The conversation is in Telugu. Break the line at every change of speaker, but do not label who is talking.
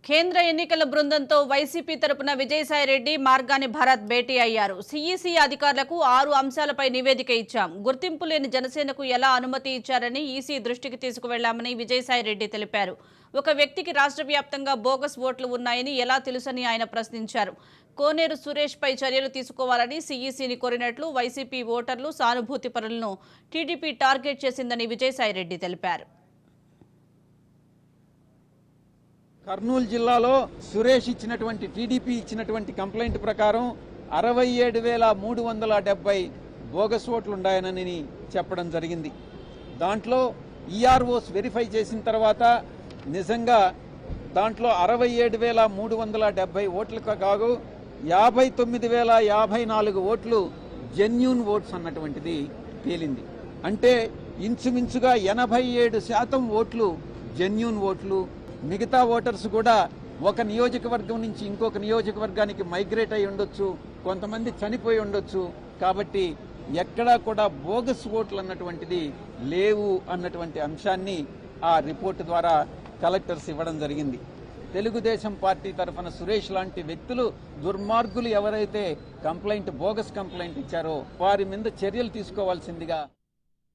కేంద్ర ఎన్నికల బృందంతో వైసీపీ తరపున విజయసాయిరెడ్డి మార్గాని భరత్ భేటీ అయ్యారు. సీఈసీ అధికారులకు 6 అంశాలపై నివేదిక ఇచ్చాం. గుర్తింపు లేని జనసేనకు ఎలా అనుమతి ఇచ్చారని ఈసీ దృష్టికి తీసుకువెళ్లామని విజయసాయిరెడ్డి తెలిపారు. ఒక వ్యక్తికి రాష్ట్ర వ్యాప్తంగా బోగస్ ఓట్లు ఉన్నాయని ఎలా తెలుసని ఆయన ప్రశ్నించారు. కోనేరు సురేష్ పై చర్యలు తీసుకోవాలని సీఈసీని కోరినట్లు వైసీపీ ఓటర్లు సానుభూతి పరులను టీడీపీ టార్గెట్ చేసిందని విజయసాయిరెడ్డి తెలిపారు.
కర్నూలు జిల్లాలో సురేష్ ఇచ్చినటువంటి టీడీపీ ఇచ్చినటువంటి కంప్లైంట్ ప్రకారం 67,370 బోగస్ ఓట్లు ఉన్నాయని చెప్పడం జరిగింది. దాంట్లో ఈఆర్ఓస్ వెరిఫై చేసిన తర్వాత నిజంగా దాంట్లో 67,370 ఓట్లకు కాదు 59,054 ఓట్లు జెన్యూన్ ఓట్స్ అన్నటువంటిది తేలింది. అంటే ఇంచుమించుగా 87% ఓట్లు జెన్యూన్ ఓట్లు. మిగతా ఓటర్స్ కూడా ఒక నియోజకవర్గం నుంచి ఇంకొక నియోజకవర్గానికి మైగ్రేట్ అయి ఉండొచ్చు, కొంతమంది చనిపోయి ఉండొచ్చు. కాబట్టి ఎక్కడా కూడా బోగస్ ఓట్లు అన్నటువంటిది లేవు అన్నటువంటి అంశాన్ని ఆ రిపోర్టు ద్వారా కలెక్టర్స్ ఇవ్వడం జరిగింది. తెలుగుదేశం పార్టీ తరఫున సురేష్ లాంటి వ్యక్తులు, దుర్మార్గులు ఎవరైతే బోగస్ కంప్లైంట్ ఇచ్చారో వారి మీద చర్యలు తీసుకోవాల్సిందిగా